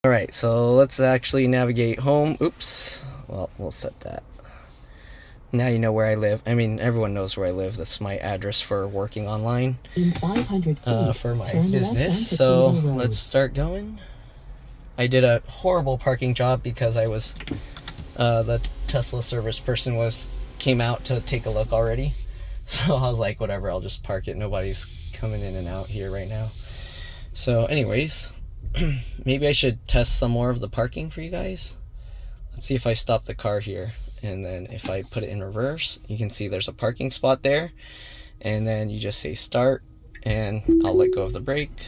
Alright, so let's actually navigate home. Oops. Well, we'll set that. Now you know where I live. I mean, everyone knows where I live. That's my address for working online. In 500 feet, for my turn business. left So onto Freeway. let's start going. I did a horrible parking job because I was the Tesla service person came out to take a look already. So I was like, whatever, I'll just park it. Nobody's coming in and out here right now. So anyways, maybe I should test some more of the parking for you guys. Let's see if I stop the car here, and then if I put it in reverse, you can see there's a parking spot there, and then you just say start, and I'll let go of the brake.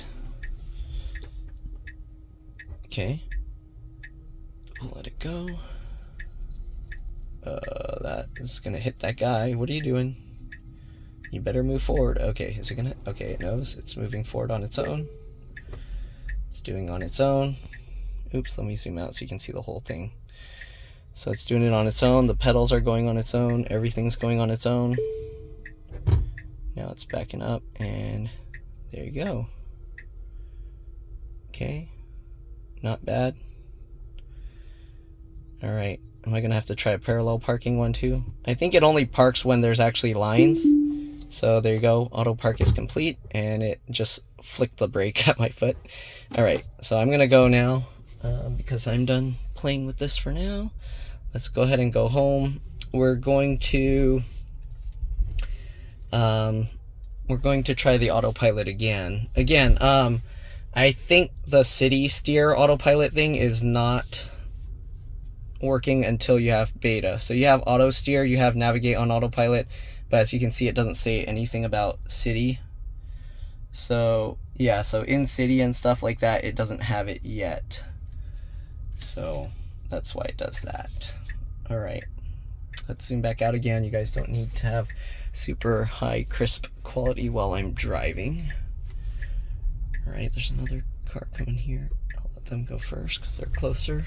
Okay, we'll let it go. That is gonna hit that guy. What are you doing? You better move forward. Okay, is it gonna? Okay, it knows it's moving forward on its own. It's doing on its own. Oops, let me zoom out so you can see the whole thing. So it's doing it on its own. The pedals are going on its own. Everything's going on its own. Now it's backing up, and there you go. Okay, not bad. All right, am I gonna have to try a parallel parking one too? I think it only parks when there's actually lines. So there you go, auto park is complete, and it just flicked the brake at my foot. All right, so I'm gonna go now because I'm done playing with this for now. Let's go ahead and go home. We're going to try the Autopilot again. I think the city steer Autopilot thing is not working until you have beta. So you have auto steer, you have navigate on Autopilot, but as you can see, it doesn't say anything about city. So yeah, so in city and stuff like that, it doesn't have it yet. So that's why it does that. All right, let's zoom back out again. You guys don't need to have super high crisp quality while I'm driving. All right, there's another car coming here. I'll let them go first because they're closer,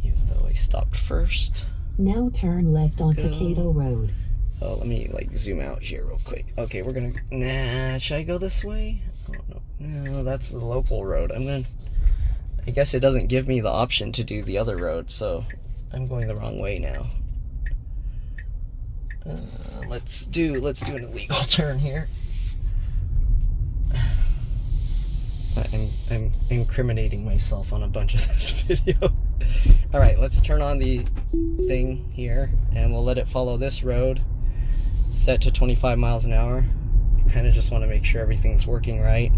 even though I stopped first. Now turn left onto Cato Road. Oh, let me like zoom out here real quick. Okay, we're gonna, nah, should I go this way? Oh, no, that's the local road. I guess it doesn't give me the option to do the other road, so I'm going the wrong way now. Let's do an illegal turn here. I'm incriminating myself on a bunch of this video. All right, let's turn on the thing here, and we'll let it follow this road. Set to 25 miles an hour. Kind of just want to make sure everything's working right.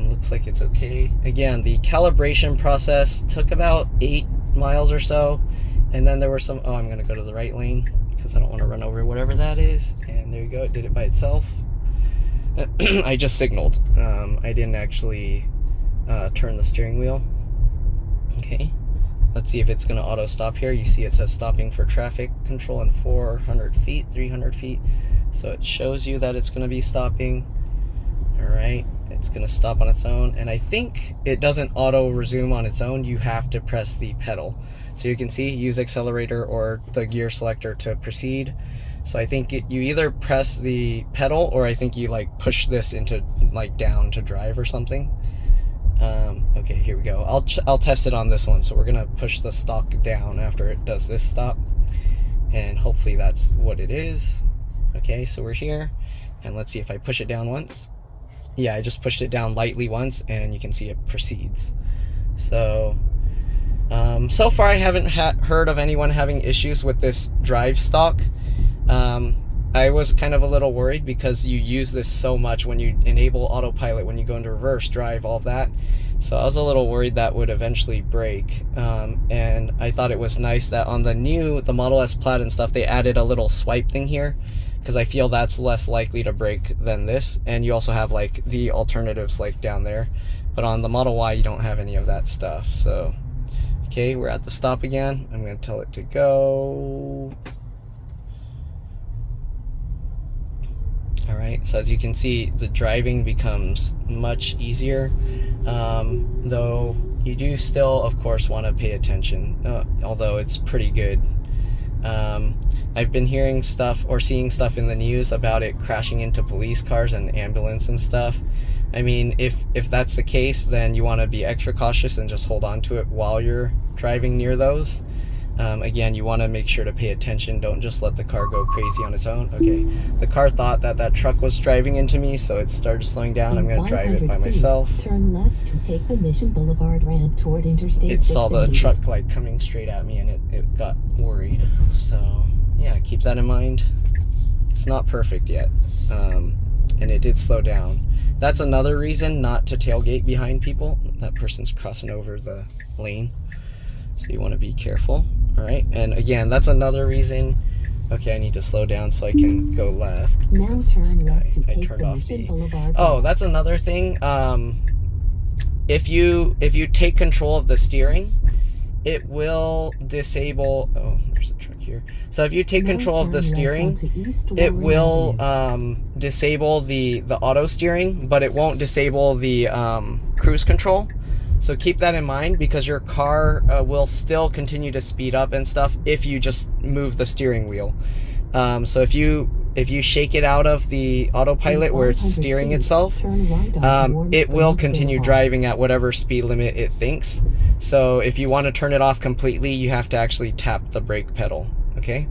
Looks like it's okay. Again, the calibration process took about 8 miles or so, and then there were some, oh, I'm going to go to the right lane because I don't want to run over whatever that is, and there you go, it did it by itself. I just signaled. I didn't actually turn the steering wheel. Okay, let's see if it's going to auto stop here. You see it says stopping for traffic control in 400 feet, 300 feet. So it shows you that it's going to be stopping. All right, it's going to stop on its own. And I think it doesn't auto resume on its own. You have to press the pedal. So you can see use accelerator or the gear selector to proceed. So I think you either press the pedal, or I think you like push this into like down to drive or something. Okay, here we go. I'll test it on this one. So we're gonna push the stock down after it does this stop, and hopefully that's what it is. Okay, so we're here, and let's see if I push it down once. Yeah, I just pushed it down lightly once, and you can see it proceeds. So so far I haven't heard of anyone having issues with this drive stock. I was kind of a little worried because you use this so much when you enable Autopilot, when you go into reverse drive, all of that. So I was a little worried that would eventually break. And I thought it was nice that on the Model S Plaid and stuff, they added a little swipe thing here, because I feel that's less likely to break than this. And you also have like the alternatives like down there. But on the Model Y, you don't have any of that stuff. So, okay, we're at the stop again. I'm going to tell it to go. All right, so as you can see, the driving becomes much easier, though you do still, of course, want to pay attention, although it's pretty good. I've been hearing stuff or seeing stuff in the news about it crashing into police cars and ambulance and stuff. I mean, if that's the case, then you want to be extra cautious and just hold on to it while you're driving near those. Again, you want to make sure to pay attention. Don't just let the car go crazy on its own. Okay, the car thought that truck was driving into me, so it started slowing down. I'm going to drive it by myself. Turn left to take the Mission Boulevard ramp toward Interstate 680. It saw the truck like coming straight at me, and it got worried. So yeah, keep that in mind. It's not perfect yet, and it did slow down. That's another reason not to tailgate behind people. That person's crossing over the lane, so you want to be careful. All right, and again, that's another reason. Okay, I need to slow down so I can go left. Now turn left to take the Mission Boulevard. Oh, that's another thing. If you take control of the steering, it will disable. Oh, there's a truck here. So if you take control of the steering, it will disable the auto steering, but it won't disable the cruise control. So keep that in mind, because your car will still continue to speed up and stuff if you just move the steering wheel. So if you shake it out of the autopilot where it's steering itself, it will continue driving at whatever speed limit it thinks. So if you want to turn it off completely, you have to actually tap the brake pedal. Okay?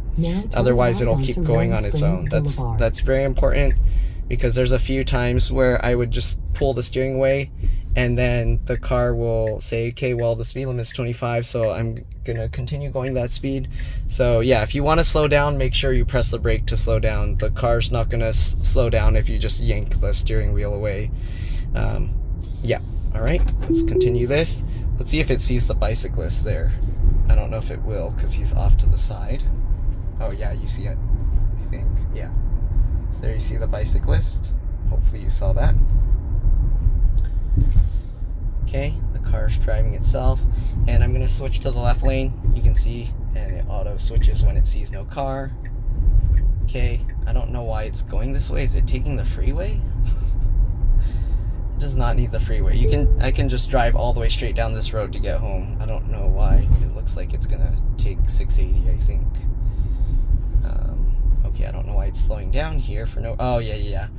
Otherwise, it'll keep going on its own. That's very important, because there's a few times where I would just pull the steering away, and then the car will say, okay, well, the speed limit is 25, so I'm gonna continue going that speed. So yeah, if you want to slow down, make sure you press the brake to slow down. The car's not gonna slow down if you just yank the steering wheel away. Yeah, all right, let's continue this. Let's see if it sees the bicyclist there. I don't know if it will, because he's off to the side. Oh yeah, you see it, I think, yeah. So there you see the bicyclist. Hopefully you saw that. Okay, the car's driving itself, and I'm gonna switch to the left lane. You can see, and it auto switches when it sees no car. Okay, I don't know why it's going this way. Is it taking the freeway? It does not need the freeway. I can just drive all the way straight down this road to get home. I don't know why. It looks like it's gonna take 680, I think. Okay, I don't know why it's slowing down here for no. Oh yeah.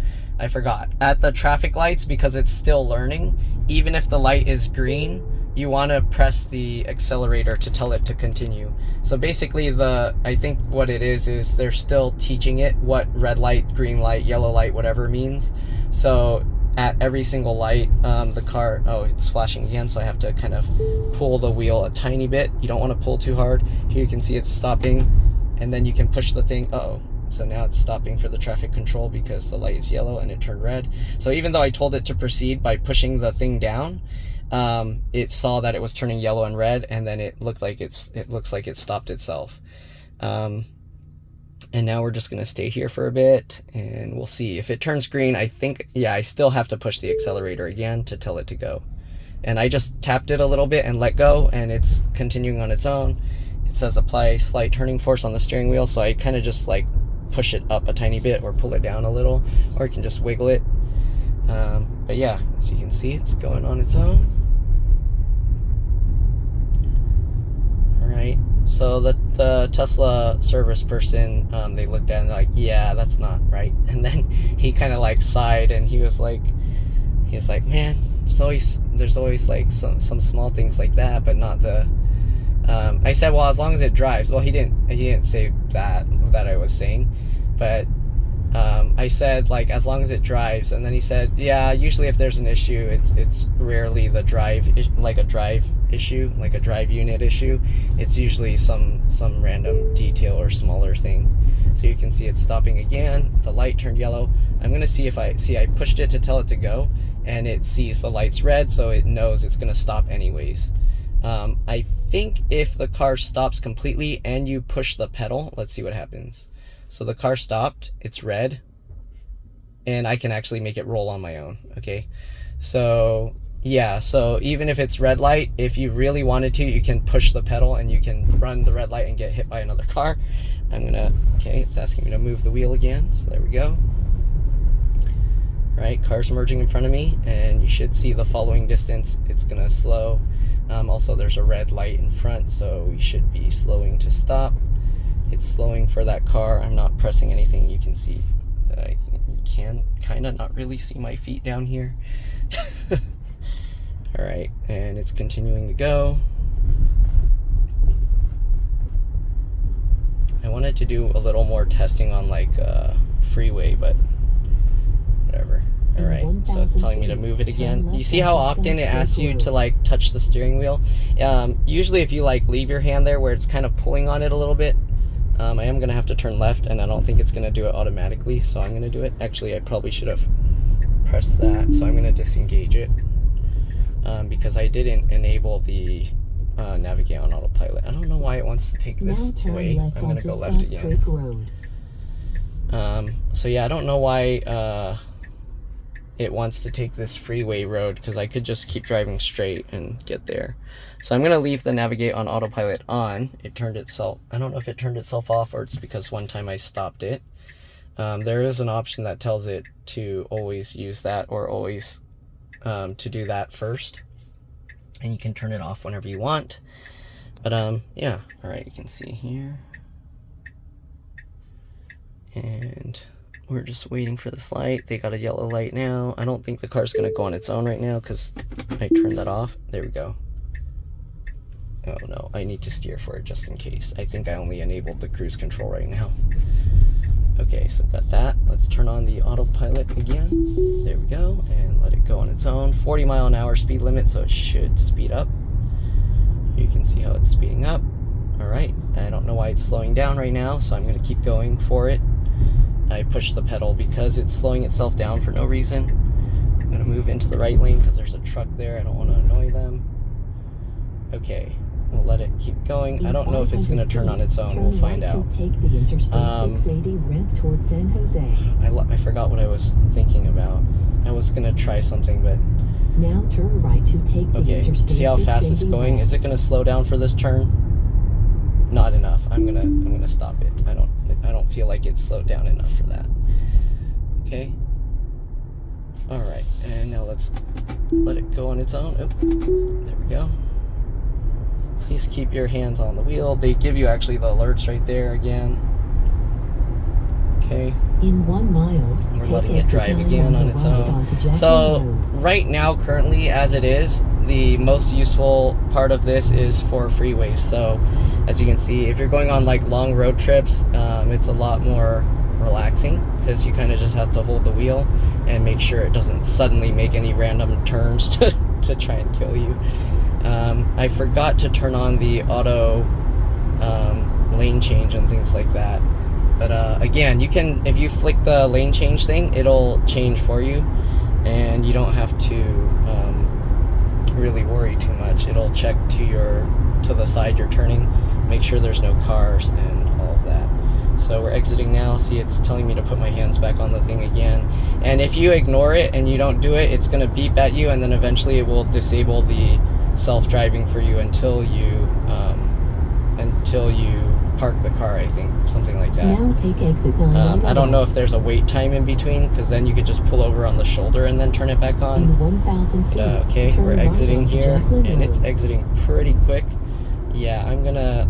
I forgot. At the traffic lights, because it's still learning, even if the light is green, you want to press the accelerator to tell it to continue. So basically, I think what it is they're still teaching it what red light, green light, yellow light, whatever means. So at every single light, the car, oh, it's flashing again, so I have to kind of pull the wheel a tiny bit. You don't want to pull too hard. Here you can see it's stopping, and then you can push the thing. Uh-oh. So now it's stopping for the traffic control because the light is yellow and it turned red. So even though I told it to proceed by pushing the thing down, it saw that it was turning yellow and red, and then it looks like it stopped itself. And now we're just gonna stay here for a bit, and we'll see if it turns green. I think, yeah, I still have to push the accelerator again to tell it to go. And I just tapped it a little bit and let go, and it's continuing on its own. It says apply slight turning force on the steering wheel, so I kind of just like push it up a tiny bit or pull it down a little, or you can just wiggle it. But yeah, as you can see, it's going on its own. All right, so the Tesla service person, they looked at it and like, yeah, that's not right. And then he kind of like sighed, and he was like, man, there's always like some small things like that, but not the. I said, well, as long as it drives. Well, he didn't say that I was saying, but I said, like, as long as it drives. And then he said, yeah, usually if there's an issue, it's rarely the drive, like a drive issue, like a drive unit issue. It's usually some random detail or smaller thing. So you can see it's stopping again. The light turned yellow. I'm gonna see if I pushed it to tell it to go, and it sees the light's red, so it knows it's gonna stop anyways. I think if the car stops completely and you push the pedal, let's see what happens. So the car stopped, it's red, and I can actually make it roll on my own. Okay, so yeah, so even if it's red light, if you really wanted to, you can push the pedal and you can run the red light and get hit by another car. Okay, it's asking me to move the wheel again, so there we go. Right, car's merging in front of me, and you should see the following distance. It's gonna slow. Also, there's a red light in front, so we should be slowing to stop. It's slowing for that car. I'm not pressing anything. You can see I think you can kind of not really see my feet down here. All right, and it's continuing to go. I wanted to do a little more testing on like Freeway, but whatever. All right, so it's telling me to move it again. You see how often it asks you to like touch the steering wheel? Usually if you like leave your hand there where it's kind of pulling on it a little bit, I am gonna have to turn left, and I don't think it's gonna do it automatically, so I'm gonna do it. Actually, I probably should have pressed that, so I'm gonna disengage it because I didn't enable the navigate on autopilot. I don't know why it wants to take this way. I'm gonna go left again. So yeah, I don't know why it wants to take this freeway road, because I could just keep driving straight and get there. So I'm gonna leave the navigate on autopilot on. It turned itself, I don't know if it turned itself off or it's because one time I stopped it. There is an option that tells it to always use that, or always to do that first, and you can turn it off whenever you want. But yeah, all right, you can see here, and we're just waiting for this light. They got a yellow light now. I don't think the car's gonna go on its own right now because I turned that off. There we go. Oh no, I need to steer for it just in case. I think I only enabled the cruise control right now. Okay, so got that. Let's turn on the autopilot again. There we go, and let it go on its own. 40-mile-an-hour speed limit, so it should speed up. You can see how it's speeding up. All right, I don't know why it's slowing down right now, so I'm gonna keep going for it. I pushed the pedal because it's slowing itself down for no reason. I'm gonna move into the right lane because there's a truck there. I don't want to annoy them. Okay, we'll let it keep going. I don't know if it's gonna turn on its own. We'll find out. Take the Interstate 680 ramp towards San Jose. I forgot what I was thinking about. I was gonna try something, but now turn right to take the okay. Interstate See how fast it's going? ramp. Is it gonna slow down for this turn? Not enough. I'm gonna stop it. I don't feel like it slowed down enough for that. Okay. All right, and now let's let it go on its own. Oh, there we go. Please keep your hands on the wheel. They give you actually the alerts right there again. Okay. In 1 mile, we're letting it drive again on its own. So right now, currently, as it is, the most useful part of this is for freeways. So as you can see, if you're going on like long road trips, it's a lot more relaxing because you kind of just have to hold the wheel and make sure it doesn't suddenly make any random turns to try and kill you. I forgot to turn on the auto lane change and things like that. But again, you can, if you flick the lane change thing, it'll change for you, and you don't have to really worry too much. It'll check to the side you're turning, make sure there's no cars and all of that. So we're exiting now. See, it's telling me to put my hands back on the thing again. And if you ignore it and you don't do it, it's going to beep at you, and then eventually it will disable the self-driving for you until you park the car, I think, something like that. Now take exit 9. I don't know if there's a wait time in between, because then you could just pull over on the shoulder and then turn it back on. In 1,000 feet, okay, we're exiting here, and it's exiting pretty quick. Yeah, I'm gonna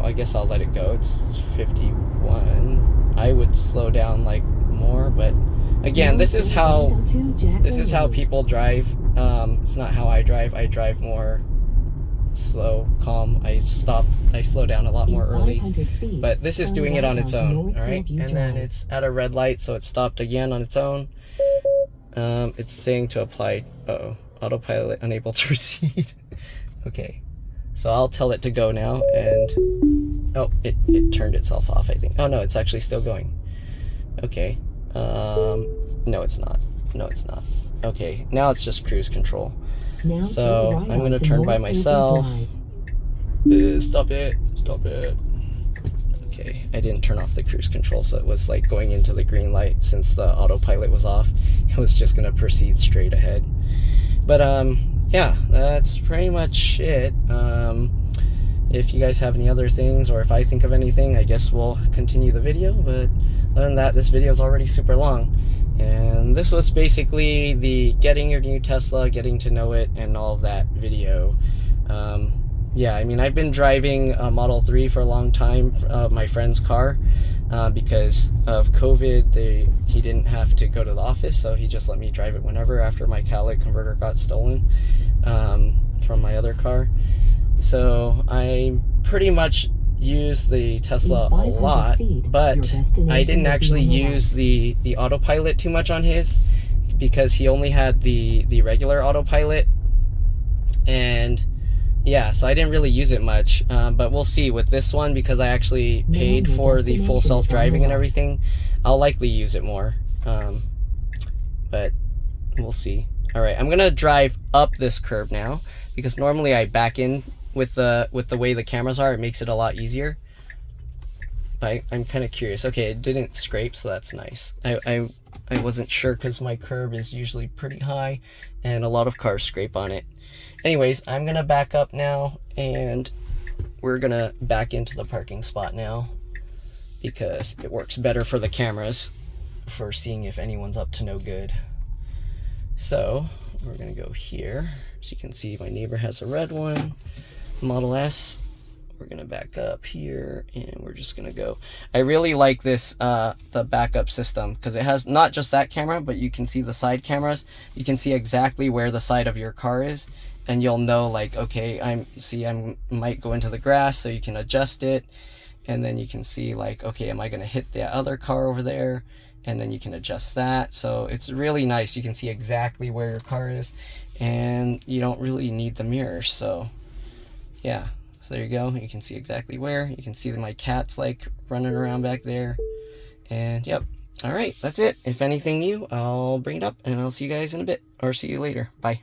I guess I'll let it go. It's 51. I would slow down like more, but again, this is how people drive. It's not how I drive. I drive more slow, calm. I slow down a lot more early, but this is doing it on its own. All right, and then it's at a red light, so it stopped again on its own. It's saying to apply autopilot unable to proceed. Okay, so I'll tell it to go now, and it turned itself off, I think. Oh no, it's actually still going. Okay, no it's not. Okay, now it's just cruise control. So I'm going to turn by myself. Stop it. Okay, I didn't turn off the cruise control, so it was like going into the green light. Since the autopilot was off, it was just going to proceed straight ahead. But yeah, that's pretty much it. If you guys have any other things, or if I think of anything, I guess we'll continue the video. But other than that, this video is already super long. And this was basically the getting your new Tesla, getting to know it, and all of that video. yeah, I mean, I've been driving a Model 3 for a long time, my friend's car, because of COVID. He didn't have to go to the office, so he just let me drive it whenever after my catalytic converter got stolen from my other car. So I pretty much use the Tesla a lot, but I didn't actually use the Autopilot too much on his, because he only had the regular Autopilot, and yeah, so I didn't really use it much, but we'll see with this one, because I actually paid for the full self-driving and everything. I'll likely use it more, but we'll see. All right, I'm gonna drive up this curb now, because normally I back in with the way the cameras are. It makes it a lot easier. But I'm kind of curious. Okay, it didn't scrape, so that's nice. I wasn't sure, because my curb is usually pretty high, and a lot of cars scrape on it. Anyways, I'm gonna back up now, and we're gonna back into the parking spot now, because it works better for the cameras for seeing if anyone's up to no good. So we're gonna go here. As you can see, my neighbor has a red one, Model S. We're gonna back up here, and we're just gonna go. I really like this the backup system, because it has not just that camera, but you can see the side cameras. You can see exactly where the side of your car is, and you'll know, like, okay, I might go into the grass, so you can adjust it, and then you can see, like, okay, am I gonna hit the other car over there? And then you can adjust that. So it's really nice. You can see exactly where your car is, and you don't really need the mirrors. So yeah, so there you go. You can see exactly where. You can see that my cat's like running around back there. And yep. All right, that's it. If anything new, I'll bring it up, and I'll see you guys in a bit, or see you later. Bye.